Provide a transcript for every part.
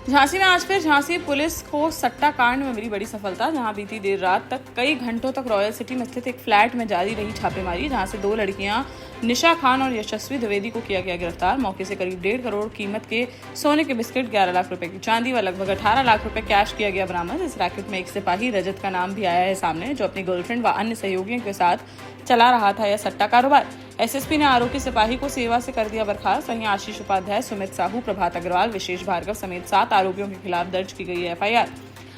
झांसी में आज फिर झांसी पुलिस को सट्टा कांड में मिली बड़ी सफलता। जहां बीती देर रात तक कई घंटों तक रॉयल सिटी में स्थित एक फ्लैट में जारी रही छापेमारी, जहां से 2 लड़कियां निशा खान और यशस्वी द्विवेदी को किया गया गिरफ्तार। मौके से करीब 1.5 करोड़ कीमत के सोने के बिस्किट, 11 लाख रुपए की चांदी व लगभग 18 लाख रुपए कैश किया गया बरामद। इस रैकेट में एक सिपाही रजत का नाम भी आया है सामने, जो अपनी गर्लफ्रेंड व अन्य सहयोगियों के साथ चला रहा था यह सट्टा कारोबार। एसएसपी ने आरोपी सिपाही को सेवा से कर दिया बर्खास्त। वहीं आशीष उपाध्याय, सुमित साहू, प्रभात अग्रवाल, विशेष भार्गव समेत 7 आरोपियों के खिलाफ दर्ज की गई है एफआईआर।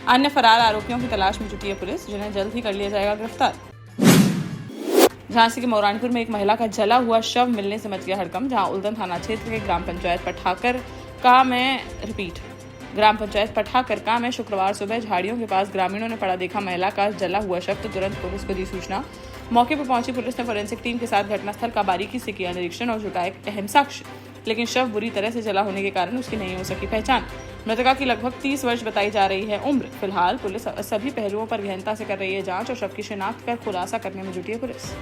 अन्य फरार आरोपियों की तलाश में जुटी है पुलिस, जिन्हें जल्द ही कर लिया जाएगा गिरफ्तार। झांसी के मौरानपुर में एक महिला का जला हुआ शव मिलने से मच गया हड़कंप। जहां उल्दन थाना क्षेत्र के ग्राम पंचायत पठाकरका में शुक्रवार सुबह झाड़ियों के पास ग्रामीणों ने पड़ा देखा महिला का जला हुआ शव, तो तुरंत पुलिस को दी सूचना। मौके पर पहुंची पुलिस ने फोरेंसिक टीम के साथ घटनास्थल का बारीकी से किया निरीक्षण और जुटाए अहम साक्ष्य, लेकिन शव बुरी तरह से जला होने के कारण उसकी नहीं हो सकी पहचान। मृतका की लगभग 30 वर्ष बताई जा रही है उम्र। फिलहाल पुलिस सभी पहलुओं पर गहनता से कर रही है जांच और शव की शिनाख्त कर खुलासा करने में जुटी है पुलिस।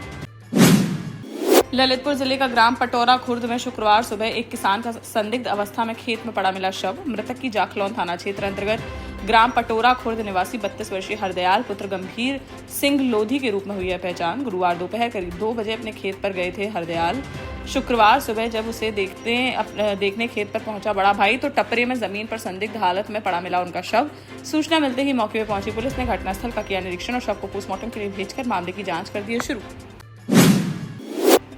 ललितपुर जिले का ग्राम पटौरा खुर्द में शुक्रवार सुबह एक किसान का संदिग्ध अवस्था में खेत में पड़ा मिला शव। मृतक की जाखलौन थाना क्षेत्र अंतर्गत ग्राम पटौरा खुर्द निवासी 32 वर्षीय हरदयाल पुत्र गंभीर सिंह लोधी के रूप में हुई है पहचान। गुरुवार दोपहर करीब 2 बजे अपने खेत पर गए थे हरदयाल। शुक्रवार सुबह जब उसे देखने खेत पर पहुंचा बड़ा भाई, तो टपरे में जमीन पर संदिग्ध हालत में पड़ा मिला उनका शव। सूचना मिलते ही मौके पर पहुंची पुलिस ने घटनास्थल का किया निरीक्षण और शव को पोस्टमार्टम के लिए भेजकर मामले की जांच कर दी शुरू।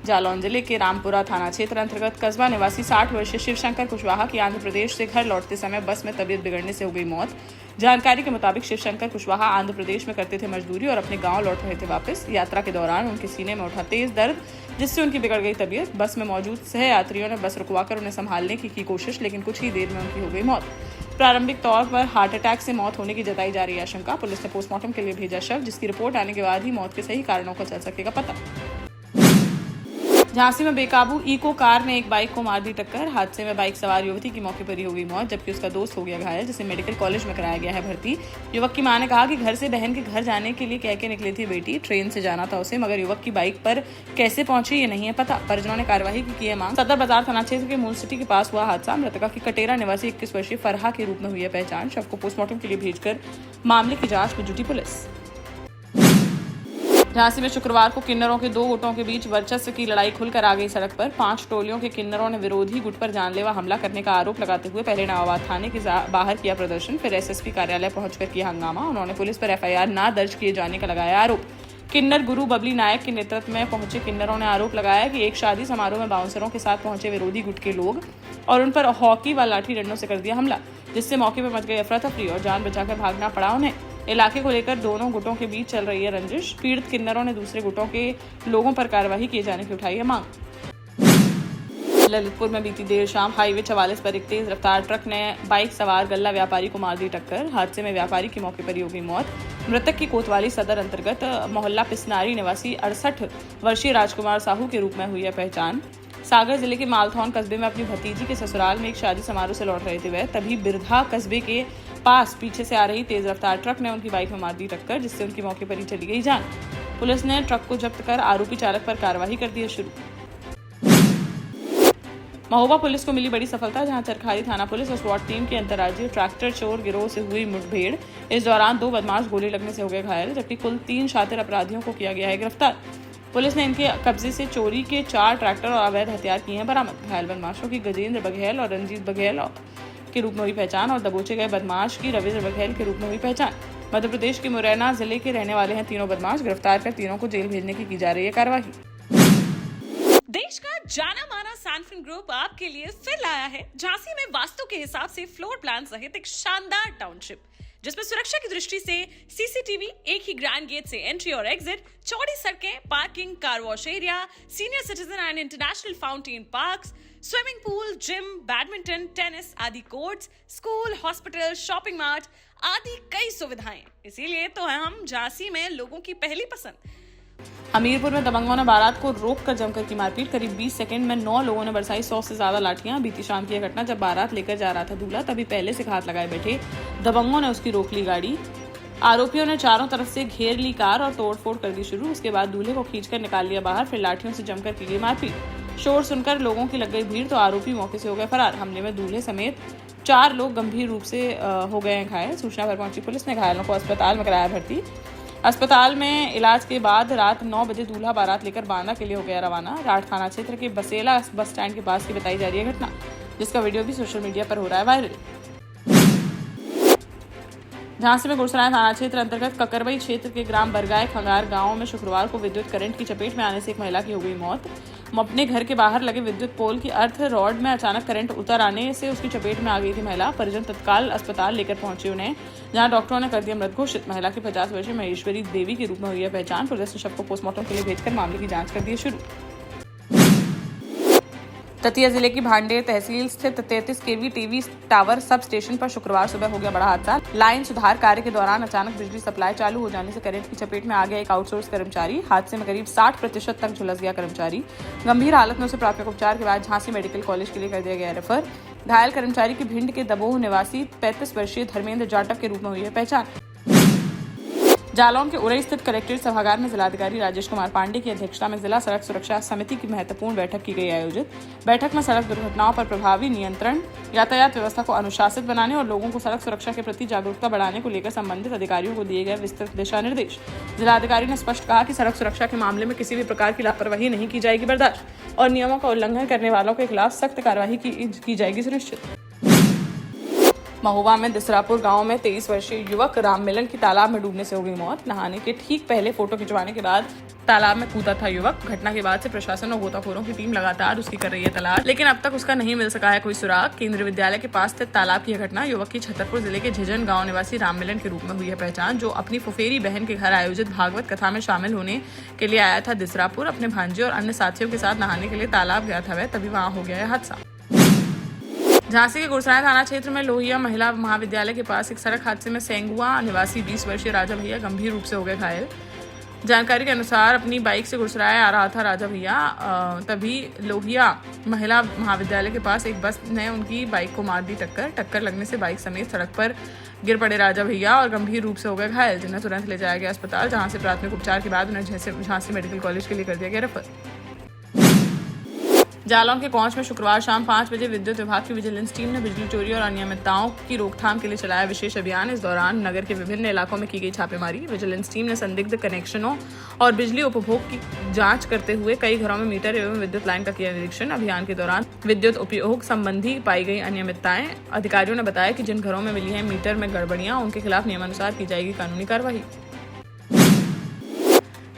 जालौन जिले के रामपुरा थाना क्षेत्र अंतर्गत कस्बा निवासी 60 वर्षीय शिवशंकर कुशवाहा की आंध्र प्रदेश से घर लौटते समय बस में तबीयत बिगड़ने से हो गई मौत। जानकारी के मुताबिक शिवशंकर कुशवाहा आंध्र प्रदेश में करते थे मजदूरी और अपने गांव लौट रहे थे वापस। यात्रा के दौरान उनके सीने में उठा तेज दर्द, जिससे उनकी बिगड़ गई तबीयत। बस में मौजूद सह यात्रियों ने बस रुकवाकर उन्हें संभालने की कोशिश, लेकिन कुछ ही देर में उनकी हो गई मौत। प्रारंभिक तौर पर हार्ट अटैक से मौत होने की जताई जा रही है आशंका। पुलिस ने पोस्टमार्टम के लिए भेजा शव, जिसकी रिपोर्ट आने के बाद ही मौत के सही कारणों का चल सकेगा पता। झांसी में बेकाबू इको कार ने एक बाइक को मार दी टक्कर। हादसे में बाइक सवार युवती की मौके पर ही हो गई मौत, जबकि उसका दोस्त हो गया घायल, जिसे मेडिकल कॉलेज में कराया गया है भर्ती। युवक की मां ने कहा कि घर से बहन के घर जाने के लिए कह के निकली थी बेटी। ट्रेन से जाना था उसे, मगर युवक की बाइक पर कैसे पहुंची ये नहीं है पता। परिजनों ने कार्यवाही की है मांग। सदर बाजार थाना क्षेत्र के मूल सिटी के पास हुआ हादसा। मृतका की कटेरा निवासी 21 वर्षीय फरहा के रूप में हुई है पहचान। शव को पोस्टमार्टम के लिए भेजकर मामले की जांच में जुटी पुलिस। झांसी में शुक्रवार को किन्नरों के 2 गुटों के बीच वर्चस्व की लड़ाई खुलकर आ गई सड़क पर। 5 टोलियों के किन्नरों ने विरोधी गुट पर जानलेवा हमला करने का आरोप लगाते हुए पहले नवाबाद थाने के बाहर किया प्रदर्शन, फिर एसएसपी कार्यालय पहुंचकर किया हंगामा। उन्होंने पुलिस पर एफआईआर न दर्ज किए जाने का लगाया आरोप। किन्नर गुरु बबली नायक के नेतृत्व में पहुंचे किन्नरों ने आरोप लगाया कि एक शादी समारोह में बाउंसरों के साथ पहुंचे विरोधी गुट के लोग और उन पर हॉकी व लाठी डंडों से कर दिया हमला, जिससे मौके पर मच गई अफरा तफरी और जान बचाकर भागना पड़ा उन्हें। इलाके को लेकर दोनों गुटों के बीच चल रही है रंजिश। पीड़ित किन्नरों ने दूसरे गुटों के लोगों पर कार्रवाई किए जाने की उठाई है मांग। ललितपुर में बीती देर शाम हाईवे 44 पर एक तेज रफ्तार ट्रक ने बाइक सवार गल्ला व्यापारी को मार दी टक्कर। हादसे में व्यापारी की मौके पर ही हो गई मौत। मृतक की कोतवाली सदर अंतर्गत मोहल्ला पिसनारी निवासी 68 वर्षीय राजकुमार साहू के रूप में हुई है पहचान। सागर जिले के मालथौन कस्बे में अपनी भतीजी के ससुराल में एक शादी समारोह से लौट रहे थे वह, तभी बिरधा कस्बे के पास पीछे से आ रही तेज रफ्तार ट्रक ने उनकी बाइक में मार दी टक्कर, जिससे उनकी मौके पर ही चली गई जान। पुलिस ने ट्रक को जब्त कर आरोपी चालक पर कार्रवाई कर दी है शुरू। महोबा पुलिस को मिली बड़ी सफलता, जहां चरखारी थाना पुलिस और स्वाट टीम की अंतर्राज्यीय ट्रैक्टर चोर गिरोह से हुई मुठभेड़। इस दौरान 2 बदमाश गोली लगने से हो गए घायल, जबकि कुल 3 शातिर अपराधियों को किया गया है गिरफ्तार। पुलिस ने इनके कब्जे से चोरी के 4 ट्रैक्टर और अवैध हथियार किए हैं बरामद। घायल बदमाशों की गजेंद्र बघेल और रंजीत बघेल के रूप में हुई पहचान और दबोचे गए बदमाश की रविंद्र बघेल के रूप में हुई पहचान। मध्य प्रदेश के मुरैना जिले के रहने वाले हैं तीनों बदमाश। गिरफ्तार कर तीनों को जेल भेजने की जा रही है कार्यवाही। देश का जाना माना सैनफिन ग्रुप आपके लिए फिर लाया है झांसी में वास्तु के हिसाब से फ्लोर प्लान सहित एक शानदार टाउनशिप, जिसमें सुरक्षा की दृष्टि से सीसीटीवी, एक ही ग्रैंड गेट से एंट्री और एग्जिट, चौड़ी सड़कें, parking, car wash area, senior citizen and international fountain parks, swimming pool, gym, badminton, tennis आदि courts, school, hospital, shopping mart आदि कई सुविधाएं। इसीलिए तो है हम झांसी में लोगों की पहली पसंद। हमीरपुर में दबंगों ने बारात को रोककर जमकर की मारपीट। करीब 20 सेकंड में 9 लोगों ने बरसाई 100 से ज्यादा लाठियां। बीती शाम की घटना जब बारात लेकर जा रहा था दूल्हा, तभी पहले से हाथ लगाए बैठे दबंगों ने उसकी रोक ली गाड़ी। आरोपियों ने चारों तरफ से घेर ली कार और तोड़फोड़ कर दी शुरू। उसके बाद दूल्हे को खींचकर निकाल लिया बाहर, फिर लाठियों से जमकर की गई मारपीट। शोर सुनकर लोगों की लग गई भीड़ तो आरोपी मौके से हो गए फरार। हमले में दूल्हे समेत 4 लोग गंभीर रूप से हो गए हैं घायल। सूचना पर पहुंची पुलिस ने घायलों को अस्पताल में कराया भर्ती। अस्पताल में इलाज के बाद रात 9 बजे दूल्हा बारात लेकर बांदा के लिए हो गया रवाना। राठ थाना क्षेत्र के बसेला बस स्टैंड के पास की बताई जा रही है घटना, जिसका वीडियो भी सोशल मीडिया पर हो रहा है वायरल। झांसी में गुरसराय थाना क्षेत्र अंतर्गत ककरबई क्षेत्र के ग्राम बरगाय खंगार गांव में शुक्रवार को विद्युत करंट की चपेट में आने से एक महिला की हो गई मौत। अपने घर के बाहर लगे विद्युत पोल की अर्थ रॉड में अचानक करंट उतर आने से उसकी चपेट में आ गई थी महिला। परिजन तत्काल अस्पताल लेकर पहुंचे उन्हें, जहां डॉक्टरों ने कर दिया मृत घोषित। महिला की 50 वर्षीय महेश्वरी देवी के रूप में हुई है पहचान। पुलिस ने शव को पोस्टमार्टम के लिए भेजकर मामले की जांच कर दी शुरू। दतिया जिले की भांडेर तहसील स्थित 33 केवी टीवी टावर सब स्टेशन पर शुक्रवार सुबह हो गया बड़ा हादसा। लाइन सुधार कार्य के दौरान अचानक बिजली सप्लाई चालू हो जाने से करंट की चपेट में आ गया एक आउटसोर्स कर्मचारी। हादसे में करीब 60% तक झुलस गया कर्मचारी। गंभीर हालत में उसे प्राथमिक उपचार के बाद झांसी मेडिकल कॉलेज के लिए कर दिया गया रेफर। घायल कर्मचारी की भिंड के दबोह निवासी 35 वर्षीय धर्मेंद्र जाटव के रूप में हुई है पहचान। जालौन के उरई स्थित कलेक्ट्रेट सभागार में जिलाधिकारी राजेश कुमार पांडे की अध्यक्षता में जिला सड़क सुरक्षा समिति की महत्वपूर्ण बैठक की गई आयोजित। बैठक में सड़क दुर्घटनाओं पर प्रभावी नियंत्रण, यातायात व्यवस्था को अनुशासित बनाने और लोगों को सड़क सुरक्षा के प्रति जागरूकता बढ़ाने को लेकर संबंधित अधिकारियों को दिए गए विस्तृत दिशा निर्देश। जिलाधिकारी ने स्पष्ट कहा कि सड़क सुरक्षा के मामले में किसी भी प्रकार की लापरवाही नहीं की जाएगी बर्दाश्त और नियमों का उल्लंघन करने वालों के खिलाफ सख्त कार्रवाई की जाएगी सुनिश्चित। महुआ में दिसरापुर गांव में 23 वर्षीय युवक राममिलन की तालाब में डूबने से हो गई मौत। नहाने के ठीक पहले फोटो खिंचवाने के बाद तालाब में कूदा था युवक। घटना के बाद से प्रशासन और गोताखोरों की टीम लगातार उसकी कर रही है तलाश, लेकिन अब तक उसका नहीं मिल सका है कोई सुराग। केंद्रीय विद्यालय के पास स्थित तालाब की यह घटना युवक की छतरपुर जिले के झिझन गांव निवासी राममिलन के रूप में हुई है पहचान, जो अपनी फुफेरी बहन के घर आयोजित भागवत कथा में शामिल होने के लिए आया था दिसरापुर। अपने भांजे और अन्य साथियों के साथ नहाने के लिए तालाब गया था वह, तभी वहां हो गया हादसा। झांसी के गुरसराय थाना क्षेत्र में लोहिया महिला महाविद्यालय के पास एक सड़क हादसे में सेंगुआ निवासी 20 वर्षीय राजा भैया गंभीर रूप से हो गए घायल। जानकारी के अनुसार अपनी बाइक से गुरसराय आ रहा था राजा भैया, तभी लोहिया महिला महाविद्यालय के पास एक बस ने उनकी बाइक को मार दी टक्कर लगने से बाइक समेत सड़क पर गिर पड़े राजा भैया और गंभीर रूप से हो गए घायल, जिन्हें तुरंत ले जाया गया अस्पताल, जहां से प्राथमिक उपचार के बाद उन्हें झांसी मेडिकल कॉलेज के लिए कर दिया गया रेफर। जालौन के कौंच में शुक्रवार शाम 5 बजे विद्युत विभाग की विजिलेंस टीम ने बिजली चोरी और अनियमितताओं की रोकथाम के लिए चलाया विशेष अभियान। इस दौरान नगर के विभिन्न इलाकों में की गई छापेमारी। विजिलेंस टीम ने संदिग्ध कनेक्शनों और बिजली उपभोग की जांच करते हुए कई घरों में मीटर एवं विद्युत लाइन का किया निरीक्षण। अभियान के दौरान विद्युत उपयोग संबंधी पाई गई अनियमितताएं। अधिकारियों ने बताया कि जिन घरों में मिली है मीटर में गड़बड़ियां, उनके खिलाफ नियमानुसार की जाएगी कानूनी कार्रवाई।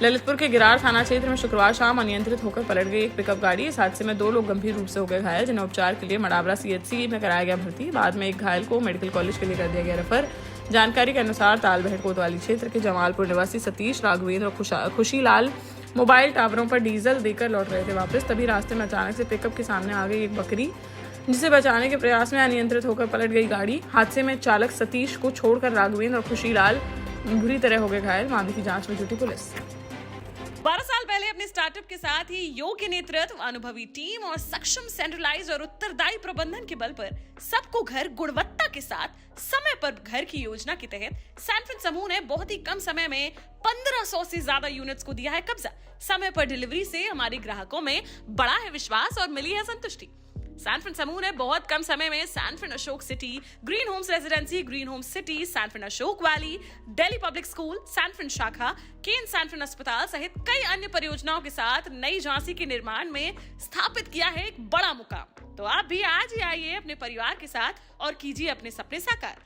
ललितपुर के गिरार थाना क्षेत्र में शुक्रवार शाम अनियंत्रित होकर पलट गई एक पिकअप गाड़ी। इस हादसे में 2 लोग गंभीर रूप से हो गए घायल, जिन्हें उपचार के लिए मडाबरा सीएचसी में कराया गया भर्ती। बाद में एक घायल को मेडिकल कॉलेज के लिए कर दिया गया रेफर। जानकारी के अनुसार तालबेहट कोतवाली क्षेत्र के जमालपुर निवासी सतीश, राघवेंद्र और खुशीलाल मोबाइल टावरों पर डीजल देकर लौट रहे थे वापस, तभी रास्ते में अचानक से पिकअप के सामने आ गई एक बकरी, जिसे बचाने के प्रयास में अनियंत्रित होकर पलट गई गाड़ी। हादसे में चालक सतीश को छोड़कर राघवेंद्र और खुशीलाल बुरी तरह हो गए घायल। मामले की जांच में जुटी पुलिस। 12 साल पहले अपने स्टार्टअप के साथ ही योग्य नेतृत्व, अनुभवी टीम और सक्षम सेंट्रलाइज और उत्तरदायी प्रबंधन के बल पर सबको घर गुणवत्ता के साथ समय पर घर की योजना के तहत सैनफिन समूह ने बहुत ही कम समय में 1500 से ज्यादा यूनिट्स को दिया है कब्जा। समय पर डिलीवरी से हमारे ग्राहकों में बढ़ा है विश्वास और मिली है संतुष्टि। सैनफिन समूह ने बहुत कम समय में Sanfin Ashok city, green homes residency, green homes city, Sanfin Ashok valley, Delhi public school, Sanfin शाखा, केन सैनफिन अस्पताल सहित कई अन्य परियोजनाओं के साथ नई झांसी के निर्माण में स्थापित किया है एक बड़ा मुकाम। तो आप भी आज ही आइए अपने परिवार के साथ और कीजिए अपने सपने साकार।